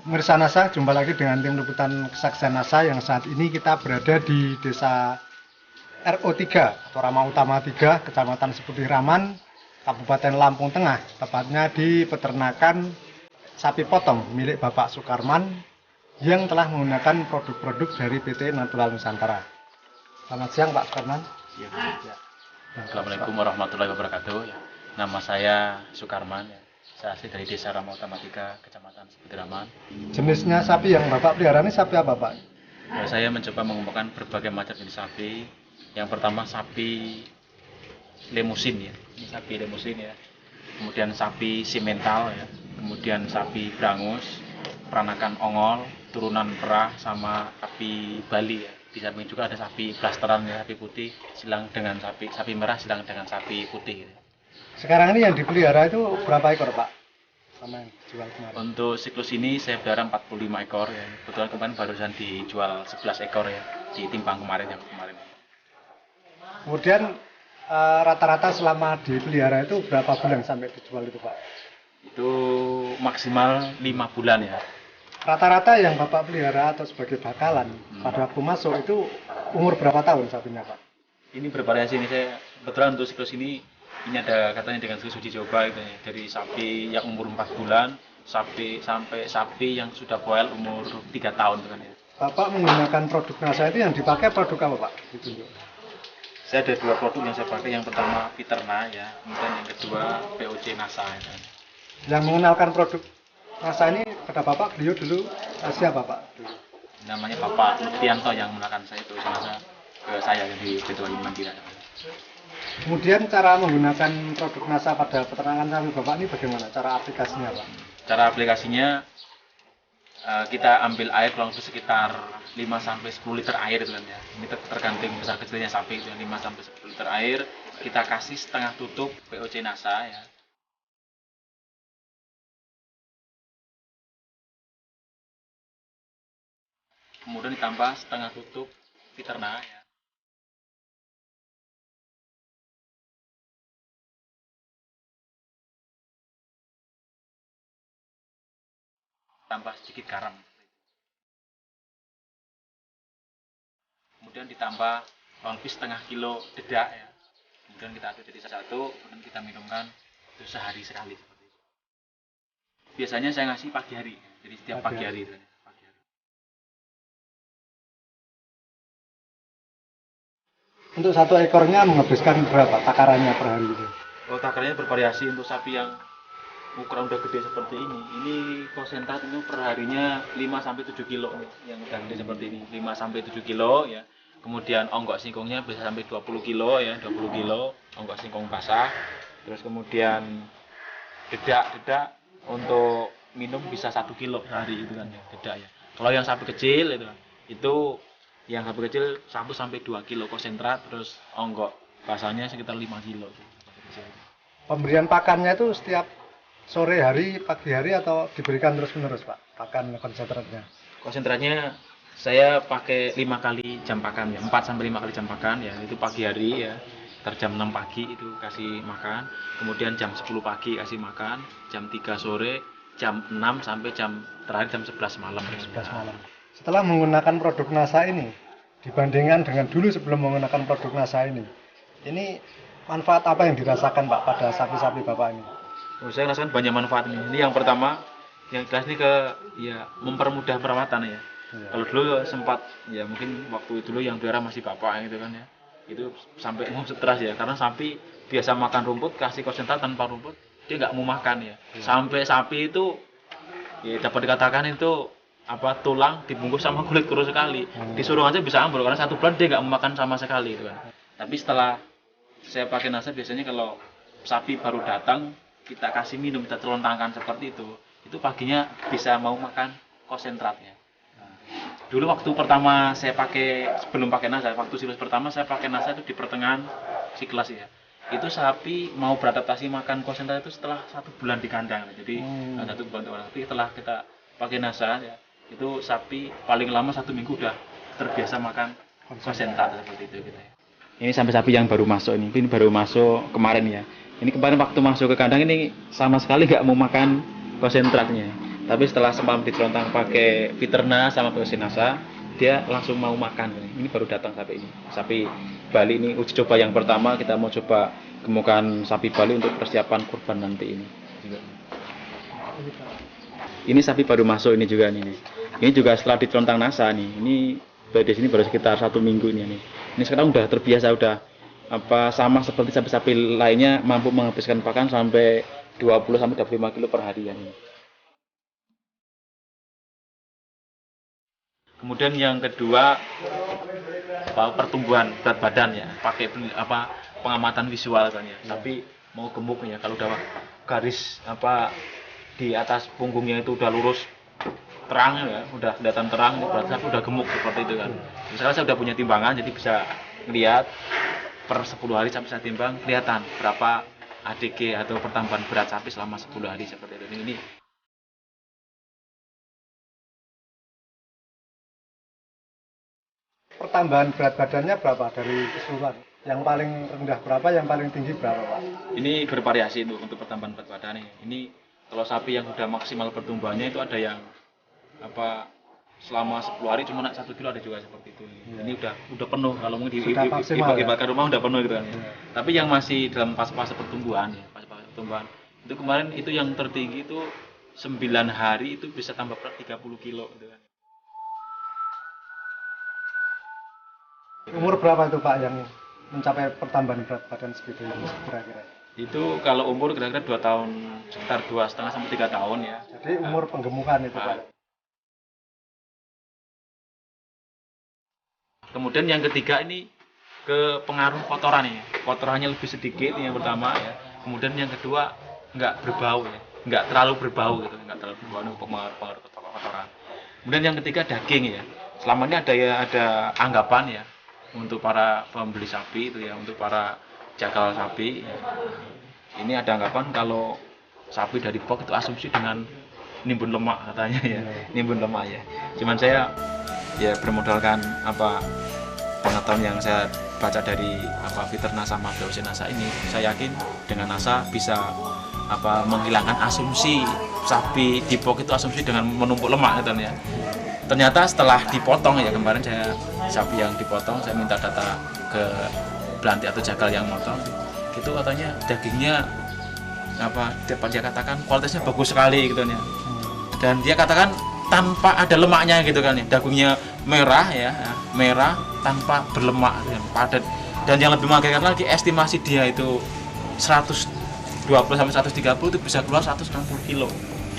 Pemirsa NASA, jumpa lagi dengan tim liputan kesaksian NASA yang saat ini kita berada di desa RO3 atau Rama Utama 3, Kecamatan Seputih Raman, Kabupaten Lampung Tengah, tepatnya di peternakan sapi potong milik Bapak Sukarman yang telah menggunakan produk-produk dari PT Natural Nusantara. Selamat siang Pak Sukarman. Ya. Assalamualaikum warahmatullahi wabarakatuh. Nama saya Sukarman. Saya asli dari Desa Rama Utama 3, Kecamatan Seputih Raman. Jenisnya sapi yang Bapak pelihara ini sapi apa Pak? Saya mencoba mengumpulkan berbagai macam jenis sapi. Yang pertama sapi lemusin ya. Ini sapi lemusin ya. Kemudian sapi simental ya. Kemudian sapi brangus, peranakan ongol, turunan perah sama sapi Bali ya. Di samping juga ada sapi blasteran ya, sapi putih silang dengan sapi merah silang dengan sapi putih gitu. Sekarang ini yang dipelihara itu berapa ekor Pak? Sama yang dijual kemarin. Untuk siklus ini saya pelihara 45 ekor ya. Kebetulan kemarin barusan dijual 11 ekor ya, ditimbang kemarin yang kemarin. Kemudian rata-rata selama dipelihara itu berapa bulan sampai dijual itu Pak? Itu maksimal 5 bulan ya. Rata-rata yang Bapak pelihara atau sebagai bakalan pada waktu masuk itu umur berapa tahun sapinya Pak? Ini bervariasi, ini saya kebetulan untuk siklus ini ada katanya dengan siklus uji coba gitu ya. Dari sapi yang umur 4 bulan sampai sapi yang sudah boel umur 3 tahun kan ya. Bapak menggunakan produk NASA itu yang dipakai produk apa Pak? Ditunjuk. Saya ada 2 produk yang saya pakai, yang pertama Viterna ya, kemudian yang kedua POC NASA ya. Yang mengenalkan produk NASA ini pada Bapak, beliau dulu siapa Pak? Namanya Bapak Lutfianto yang mengenalkan saya itu NASA ke saya di Ketua Mandira. Kemudian cara menggunakan produk NASA pada peternakan sapi Bapak ini bagaimana? Cara aplikasinya Pak? Cara aplikasinya kita ambil air kurang lebih sekitar 5-10 liter air itu kan ya. Ini tergantung besar kecilnya sapi itu 5-10 liter air. Kita kasih setengah tutup POC NASA ya. Kemudian ditambah setengah tutup Viterna ya. Tambah sedikit garam. Kemudian ditambah kurang lebih setengah kilo dedak ya. Kemudian kita aduk jadi satu, kemudian kita minumkan itu sehari sekali seperti itu. Biasanya saya ngasih pagi hari, jadi setiap pagi hari itu. Untuk satu ekornya menghabiskan berapa takarannya per hari itu? Oh, takarannya bervariasi. Untuk sapi yang ukuran udah gede seperti ini konsentrat itu per harinya 5-7 kilo nih, yang udah gede seperti ini 5-7 kilo ya. Kemudian onggok singkongnya bisa sampai 20 kilo ya, 20 kilo onggok singkong basah. Terus kemudian dedak untuk minum bisa 1 kilo sehari itu kan ya, dedak ya. Kalau yang sapi kecil itu yang sapi kecil 1-2 kilo konsentrat, terus onggok basahnya sekitar 5 kilo. Pemberian pakannya itu setiap sore hari, pagi hari atau diberikan terus-menerus Pak? Pakan konsentratnya? Konsentratnya saya pakai 5 kali jam pakan ya, 4-5 kali jam pakan ya. Itu pagi hari ya, jam 6 pagi itu kasih makan. Kemudian jam 10 pagi kasih makan, jam 3 sore, jam 6 sampai jam terakhir jam 11 malam. 11 malam. Setelah menggunakan produk NASA ini, dibandingkan dengan dulu sebelum menggunakan produk NASA ini manfaat apa yang dirasakan Pak pada sapi-sapi Bapak ini? Oh, saya rasakan banyak manfaat ini. Ini yang pertama, yang jelas ini mempermudah perawatan ya. Kalau dulu sempat ya mungkin waktu itu dulu yang pelihara masih bapak gitu kan ya. Itu sampai stres ya, karena sapi biasa makan rumput, kasih konsentrat tanpa rumput, dia nggak mau makan ya. Sampai sapi itu ya dapat dikatakan itu tulang dibungkus sama kulit kuru sekali. Disuruh aja bisa ambruk karena 1 bulan dia nggak mau makan sama sekali itu kan. Tapi setelah saya pakai NASA, biasanya kalau sapi baru datang kita kasih minum, kita telontangkan seperti itu paginya bisa mau makan konsentratnya. Dulu waktu pertama saya pakai, sebelum pakai NASA, waktu siklus pertama saya pakai NASA itu di pertengahan siklus ya. Itu sapi mau beradaptasi makan konsentrat itu setelah 1 bulan di kandang. Jadi 1 bulan, tapi setelah kita pakai NASA ya, itu sapi paling lama 1 minggu udah terbiasa makan konsentrat seperti itu gitu ya. Ini sampai sapi yang baru masuk ini baru masuk kemarin ya. Ini kemarin waktu masuk ke kandang ini sama sekali nggak mau makan konsentratnya. Tapi setelah semalam dicelontang pakai Viterna sama POC NASA, dia langsung mau makan. Ini baru datang sapi ini. Sapi Bali ini uji coba yang pertama, kita mau coba gemukan sapi Bali untuk persiapan kurban nanti ini. Ini sapi baru masuk ini juga nih. Ini juga setelah dicelontang NASA nih. Ini di sini baru sekitar 1 minggu ini nih. Ini sekarang udah terbiasa, udah sama seperti sapi-sapi lainnya, mampu menghabiskan pakan sampai 20 sampai 25 kilo per hari ya nih. Kemudian yang kedua pertumbuhan berat badan ya, pakai pengamatan visual kan ya. Sapi mau gemuk ya, kalau udah garis di atas punggungnya itu udah lurus terang ya, udah kelihatan terang, berarti sapi udah gemuk seperti itu kan. Misalnya saya udah punya timbangan, jadi bisa lihat per 10 hari sampai saya timbang, kelihatan berapa ADG atau pertambahan berat sapi selama 10 hari seperti itu. Ini pertambahan berat badannya berapa dari keseluruhan? Yang paling rendah berapa, yang paling tinggi berapa, Pak? Ini bervariasi untuk pertambahan berat badan ini. Kalau sapi yang sudah maksimal pertumbuhannya itu ada yang selama 10 hari cuma naik 1 kilo, ada juga seperti itu. Ya. Ini udah penuh, kalau mungkin dibagi-bagi rumah udah penuh gitu kan. Ya. Tapi yang masih dalam fase pertumbuhan ya, fase pertumbuhan. Itu kemarin itu yang tertinggi itu 9 hari itu bisa tambah berat 30 kilo gitu kan. Umur berapa itu Pak yang mencapai pertambahan berat badan segitu itu kira-kira? Itu kalau umur kira-kira 2 tahun, sekitar 2,5 sampai 3 tahun ya. Jadi umur penggemukan itu Pak. Kemudian yang ketiga ini ke pengaruh kotoran ya. Kotorannya lebih sedikit yang pertama ya. Kemudian yang kedua nggak berbau ya. Nggak terlalu berbau gitu, nggak terlalu berbau untuk pengaruh kotoran. Kemudian yang ketiga daging ya. Selama ini ada anggapan ya untuk para pembeli sapi itu ya, untuk para jagal sapi ya. Ini ada anggapan kalau sapi dari box itu asumsi dengan nimbun lemak katanya ya, nimbun lemak ya. Cuman saya ya bermodalkan pengetahuan yang saya baca dari Viterna sama POC NASA ini, saya yakin dengan NASA bisa menghilangkan asumsi sapi di box itu asumsi dengan menumpuk lemak gitu ya. Ternyata setelah dipotong ya, kemarin saya sapi yang dipotong, saya minta data ke belanti atau jagal yang motong, itu katanya dagingnya dia katakan kualitasnya bagus sekali gitu ya. Dan dia katakan tanpa ada lemaknya gitu kan ya, dagingnya merah ya, merah tanpa berlemak ya, padat. Dan yang lebih mengagetkan lagi, estimasi dia itu 120 sampai 130 itu bisa keluar 160 kilo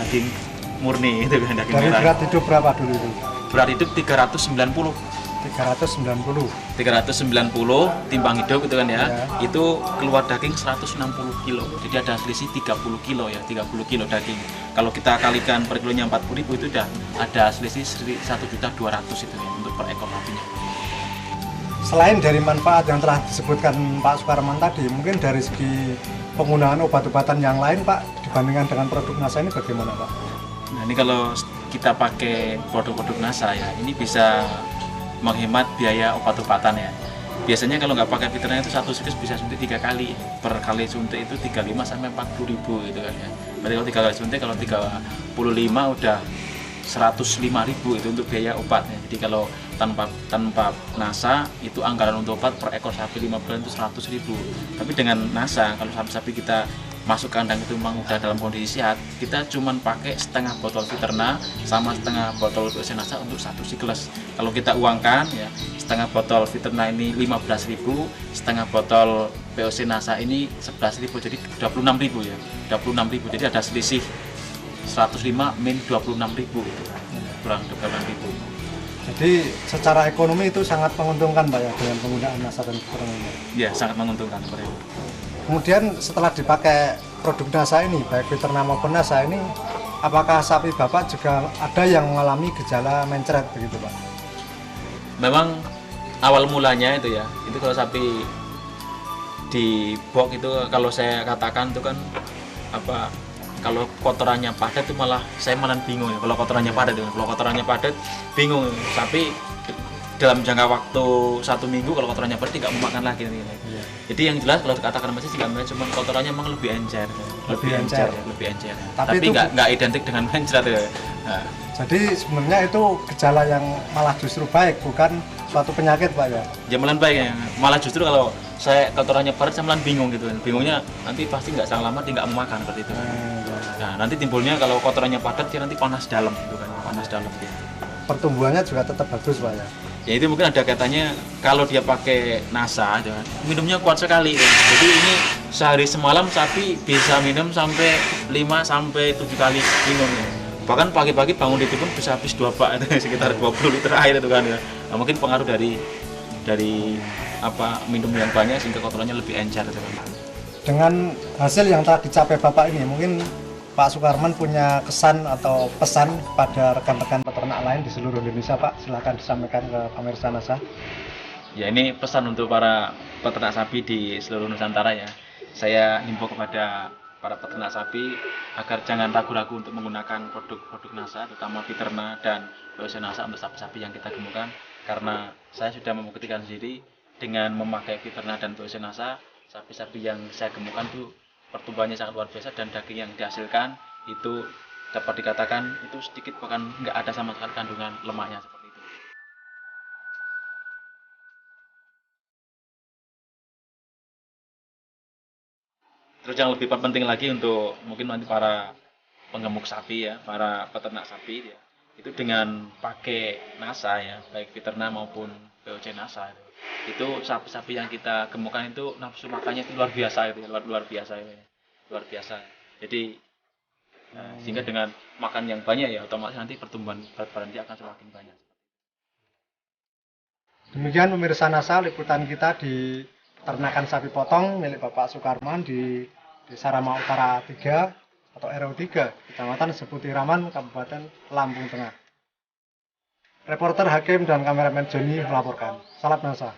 daging murni itu kan, daging dari merah. Berat hidup berapa dulu itu? Berat hidup 390 timbang hidup gitu kan ya. Itu keluar daging 160 kilo, jadi ada selisih 30 kilo ya, 30 kilo daging. Kalau kita kalikan per kilonya 40.000 itu udah ada selisih 1.200.000 itu ya untuk per ekor sapinya. Selain dari manfaat yang telah disebutkan Pak Sukarman tadi, mungkin dari segi penggunaan obat-obatan yang lain Pak, dibandingkan dengan produk NASA ini bagaimana Pak? Nah ini kalau kita pakai produk-produk NASA ya, ini bisa menghemat biaya obat-obatan ya. Biasanya kalau nggak pakai Viterna itu satu siklus bisa suntik 3 kali. Per kali suntik itu 35 sampai 40.000 gitu kan ya. Berarti kalau 3 kali suntik, kalau 35 udah 105.000 itu untuk biaya obatnya. Jadi kalau tanpa NASA itu anggaran untuk obat per ekor sapi 5 bulan itu 100.000. Tapi dengan NASA kalau sapi-sapi kita masuk kandang itu memang udah dalam kondisi sehat, kita cuman pakai setengah botol Viterna sama setengah botol POC NASA untuk satu siklus. Kalau kita uangkan ya, setengah botol Viterna ini 15.000, setengah botol POC NASA ini 11.000, jadi 26.000 ya, 26.000. Jadi ada selisih 105 min 26.000 gitu. Kurang 26.000. Jadi secara ekonomi itu sangat menguntungkan Pak ya dengan penggunaan NASA dan Viterna ini. Ya, sangat menguntungkan seperti itu. Kemudian setelah dipakai produk NASA ini, baik Viterna maupun NASA ini, apakah sapi Bapak juga ada yang mengalami gejala mencret begitu Pak? Memang awal mulanya itu ya, itu kalau sapi di box itu kalau saya katakan itu kan kalau kotorannya padat itu malah saya malah bingung ya. Kalau kotorannya padat bingung. Sapi dalam jangka waktu 1 minggu kalau kotorannya berarti nggak mau makan lagi nanti. Iya. Jadi yang jelas kalau dikatakan masih nggak mencret, cuma kotorannya memang lebih encer. Lebih encer. Lebih encer. Tapi Tapi itu nggak identik dengan mencret ya. Nah, Jadi sebenarnya itu gejala yang malah justru baik, bukan suatu penyakit, Pak ya. ya malah baik ya. Malah justru kalau saya kotorannya padat saya malah bingung gitu. Bingungnya nanti pasti nggak selang lama dia nggak mau makan seperti itu. Nah, nanti timbulnya kalau kotorannya padat dia nanti panas dalam gitu kan, panas dalam dia. Pertumbuhannya juga tetap bagus, Pak ya. Ya itu mungkin ada kaitannya kalau dia pakai nasa aja kan. Minumnya kuat sekali. Jadi ini sehari semalam sapi bisa minum sampai 5 sampai 7 kali minum ya. Bahkan pagi-pagi bangun itu pun bisa habis 2 bak itu sekitar 20 liter air itu kan ya. Nah, mungkin pengaruh dari minum yang banyak sehingga kotorannya lebih encer itu kan. Dengan hasil yang telah dicapai Bapak ini, mungkin Pak Sukarman punya kesan atau pesan pada rekan-rekan peternak lain di seluruh Indonesia, Pak. Silakan disampaikan ke pemirsa NASA. Ya ini pesan untuk para peternak sapi di seluruh Nusantara ya. Saya himbau kepada para peternak sapi agar jangan ragu-ragu untuk menggunakan produk-produk NASA, terutama Viterna dan POC NASA untuk sapi-sapi yang kita gemukkan. Karena saya sudah membuktikan sendiri dengan memakai Viterna dan POC NASA, sapi-sapi yang saya gemukkan itu pertumbuhannya sangat luar biasa dan daging yang dihasilkan itu dapat dikatakan itu sedikit bahkan nggak ada sama sekali kandungan lemaknya seperti itu. Terus yang lebih penting lagi untuk mungkin nanti para penggemuk sapi ya, para peternak sapi ya, itu dengan pakai NASA ya, baik Viterna maupun POC NASA itu sapi-sapi yang kita gemukkan itu nafsu makannya itu luar biasa itu, luar biasa itu, luar biasa. Jadi sehingga dengan makan yang banyak ya otomatis nanti pertumbuhan berat badan dia akan semakin banyak. Demikian pemirsa NASA liputan kita di peternakan sapi potong milik Bapak Sukarman di Desa Rama Utara 3 atau RO 3, Kecamatan Seputiraman, Kabupaten Lampung Tengah. Reporter Hakim dan kameramen Joni melaporkan. Salam NASA.